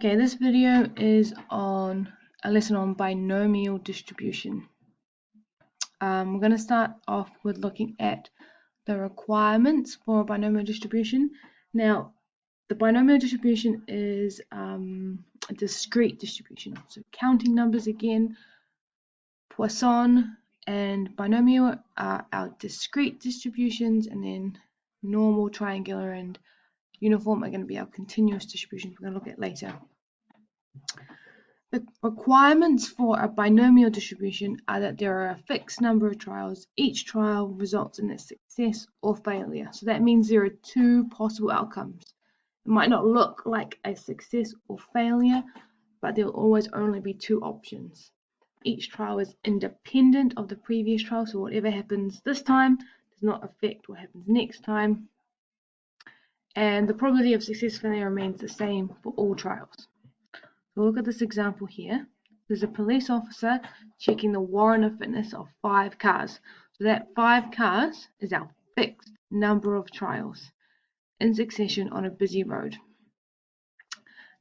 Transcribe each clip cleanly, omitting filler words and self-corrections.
Okay, this video is on a lesson on binomial distribution. We're going to start off with looking at the requirements for a binomial distribution. Now, the binomial distribution is a discrete distribution. So counting numbers again, Poisson and binomial are our discrete distributions, and then normal, triangular, and uniform are going to be our continuous distributions we're going to look at later. The requirements for a binomial distribution are that there are a fixed number of trials. Each trial results in a success or failure. So that means there are two possible outcomes. It might not look like a success or failure, but there will always only be two options. Each trial is independent of the previous trial, so whatever happens this time does not affect what happens next time. And the probability of success or failure remains the same for all trials. So look at this example here. There's a police officer checking the warrant of fitness of 5 cars. So that 5 cars is our fixed number of trials in succession on a busy road.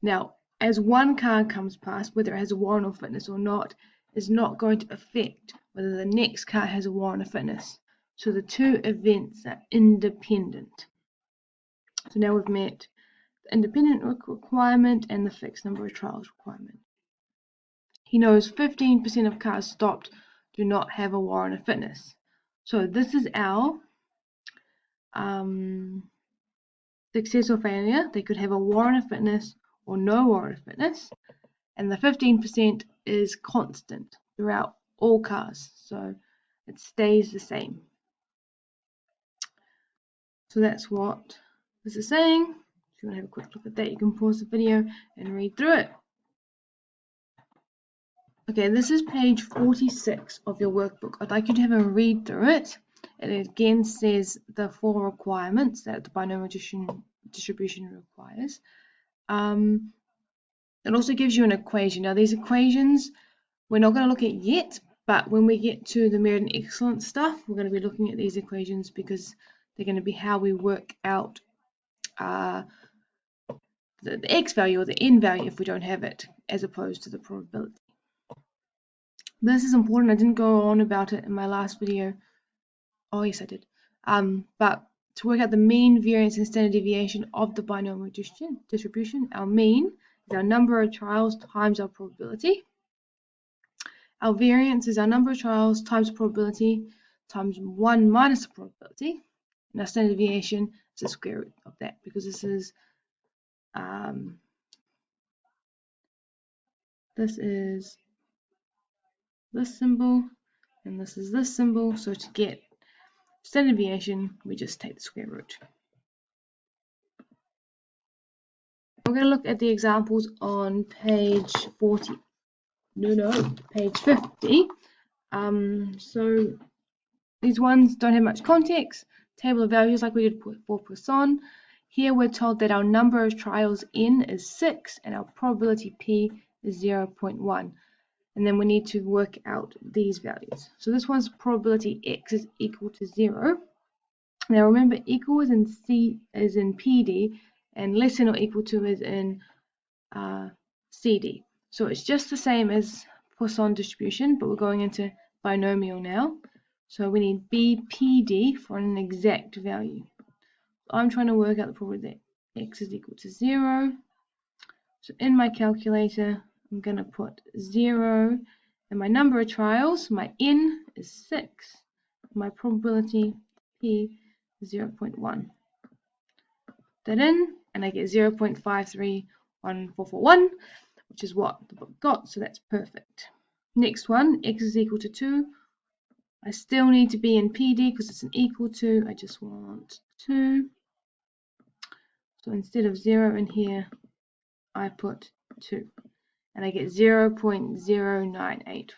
Now, as one car comes past, whether it has a warrant of fitness or not, is not going to affect whether the next car has a warrant of fitness. So the two events are independent. So now we've met the independent requirement and the fixed number of trials requirement. He knows 15% of cars stopped do not have a warrant of fitness. So this is our success or failure. They could have a warrant of fitness or no warrant of fitness. And the 15% is constant throughout all cars. So it stays the same. So that's what this is saying. If you want to have a quick look at that, you can pause the video and read through it. Okay, this is page 46 of your workbook. I'd like you to have a read through it. It again says the 4 requirements that the binomial distribution requires. It also gives you an equation. Now, these equations we're not going to look at yet, but when we get to the merit and excellence stuff, we're going to be looking at these equations because they're going to be how we work out the x value or the n value if we don't have it, as opposed to the probability. This is important. I didn't go on about it in my last video. Oh, yes, I did. But to work out the mean, variance, and standard deviation of the binomial distribution, our mean is our number of trials times our probability. Our variance is our number of trials times probability times 1 minus the probability. And our standard deviation is the square root of that, because this is this symbol, and this is this symbol. So to get standard deviation, we just take the square root. We're going to look at the examples on page 50. So these ones don't have much context. Table of values like we did for Poisson. Here we're told that our number of trials n is 6 and our probability p is 0.1. And then we need to work out these values. So this one's probability x is equal to 0. Now remember, equal is in PD, and less than or equal to is in CD. So it's just the same as Poisson distribution, but we're going into binomial now. So we need BPD for an exact value. I'm trying to work out the probability that x is equal to 0. So in my calculator, I'm going to put 0, and my number of trials, my n is 6, my probability p is 0.1. That in, and I get 0.531441, which is what the book got, so that's perfect. Next one, x is equal to 2. I still need to be in PD because it's an equal to. I just want 2. So instead of 0 in here, I put 2. And I get 0.098.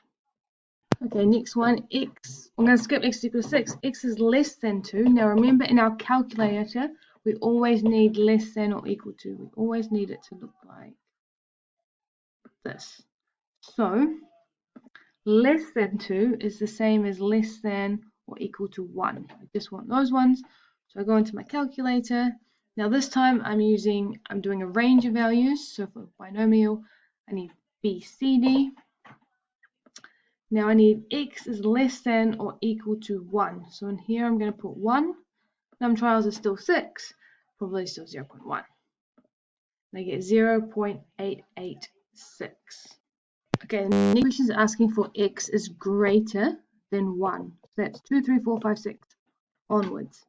Okay, next one, x. I'm going to skip x equals 6. X is less than 2. Now remember, in our calculator, we always need less than or equal to. We always need it to look like this. So less than 2 is the same as less than or equal to 1. I just want those ones. So I go into my calculator. Now this time I'm doing a range of values. So for binomial, I need BCD. Now I need x is less than or equal to 1. So in here I'm going to put 1. Num trials is still 6, probably still 0.1. And I get 0.886. Okay, the next question is asking for x is greater than 1. So that's 2, 3, 4, 5, 6 onwards.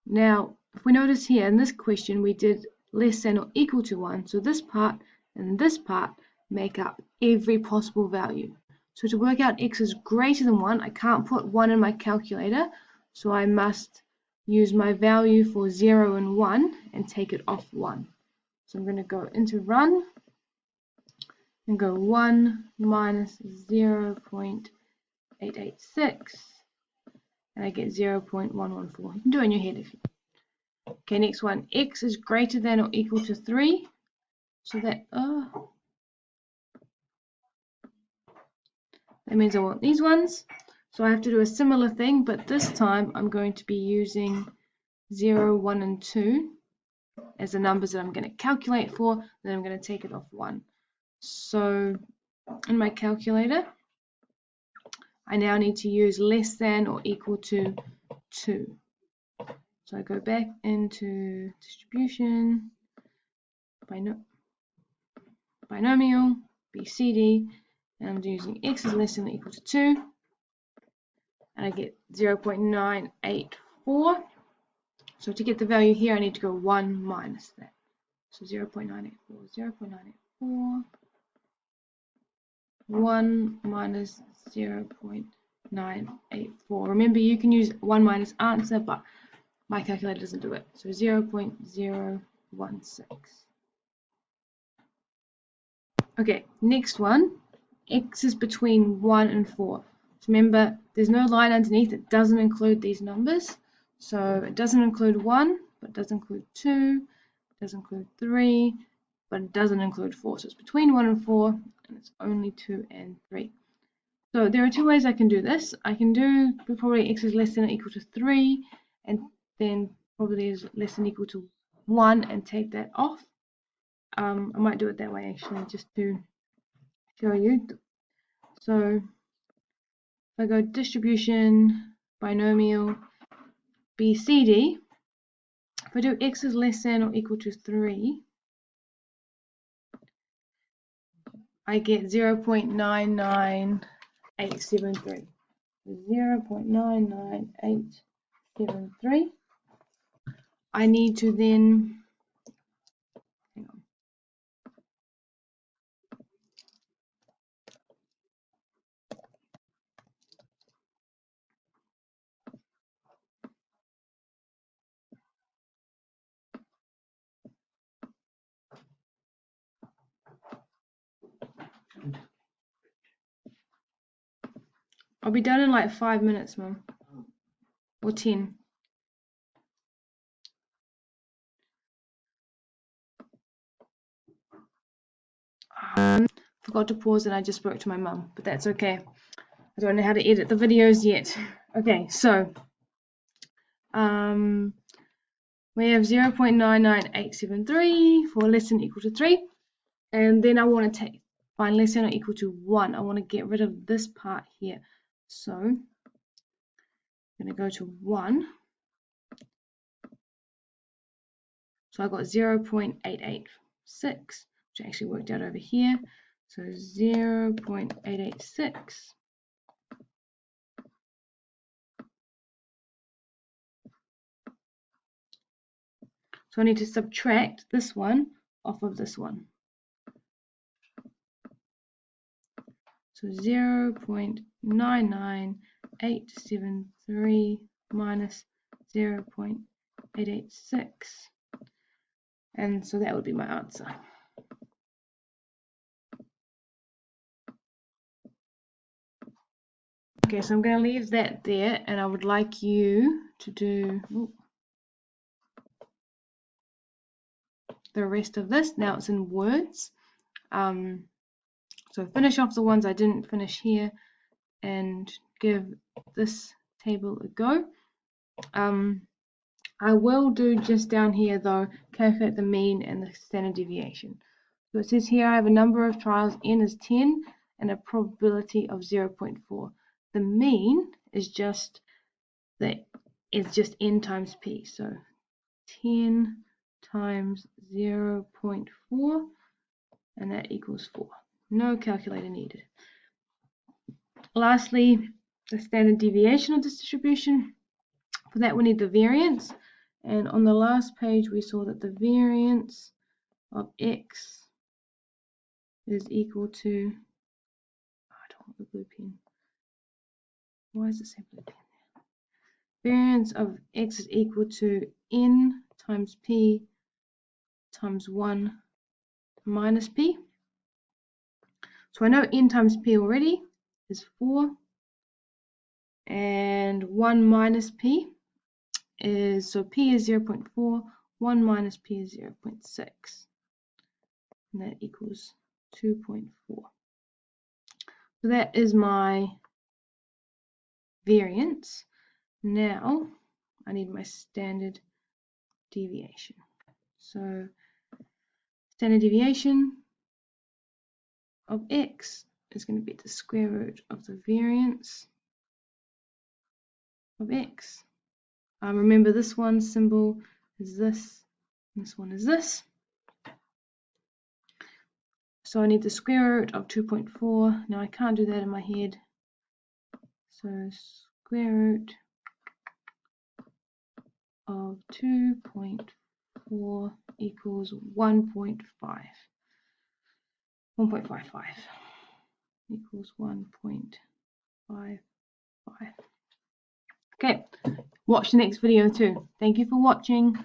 Now, if we notice here in this question, we did less than or equal to 1. So this part and this part make up every possible value. So to work out x is greater than 1, I can't put 1 in my calculator. So I must use my value for 0 and 1 and take it off 1. So I'm going to go into run and go 1 minus 0.886 and I get 0.114. You can do it in your head if you. Okay, next one. X is greater than or equal to 3. So that means I want these ones. So I have to do a similar thing, but this time I'm going to be using 0, 1, and 2 as the numbers that I'm going to calculate for. Then I'm going to take it off 1. So in my calculator, I now need to use less than or equal to 2. So I go back into distribution, binomial, BCD, and I'm using x is less than or equal to 2, and I get 0.984. So to get the value here, I need to go 1 minus that. So 0.984, 0.984, 1 minus 0.984. Remember, you can use 1 minus answer, but my calculator doesn't do it. So 0.016. Okay, next one. X is between 1 and 4. So remember, there's no line underneath. It doesn't include these numbers. So it doesn't include 1, but it does include 2, it does include 3, but it doesn't include 4. So it's between 1 and 4, and it's only 2 and 3. So there are two ways I can do this. I can do probably x is less than or equal to 3, and then probably is less than or equal to 1, and take that off. I might do it that way actually, just to show you. So if I go distribution, binomial, BCD, if I do x is less than or equal to 3, I get 0.99873. 0.99873. I need to then, hang on. I'll be done in like 5 minutes, Mum. Or 10. Forgot to pause and I just spoke to my mum, but that's okay. I don't know how to edit the videos yet. Okay, so we have 0.99873 for less than or equal to 3. And then I want to find less than or equal to 1. I want to get rid of this part here. So I'm going to go to 1. So I got 0.886, which actually worked out over here. So 0.886. So I need to subtract this one off of this one. So 0.99873 minus 0.886. And so that would be my answer. Okay, so I'm going to leave that there, and I would like you to do the rest of this. Now it's in words. So finish off the ones I didn't finish here and give this table a go. I will do just down here though, calculate the mean and the standard deviation. So it says here I have a number of trials, n is 10, and a probability of 0.4. The mean is just n times p. So 10 times 0.4, and that equals 4. No calculator needed. Lastly, the standard deviation of this distribution. For that we need the variance, and on the last page we saw that the variance of x is equal to, I don't want the blue pen. Why does it say blue pen there? Variance of x is equal to n times p times 1 minus p. So I know n times p already is 4, and 1 minus p is, so p is 0.4, 1 minus p is 0.6, and that equals 2.4. So that is my variance. Now I need my standard deviation. So standard deviation of x is going to be the square root of the variance of x. Remember, this one symbol is this, and this one is this. So I need the square root of 2.4. Now I can't do that in my head. So square root of 2.4 equals 1.5. 1.55 equals 1.55. Okay, watch the next video too. Thank you for watching.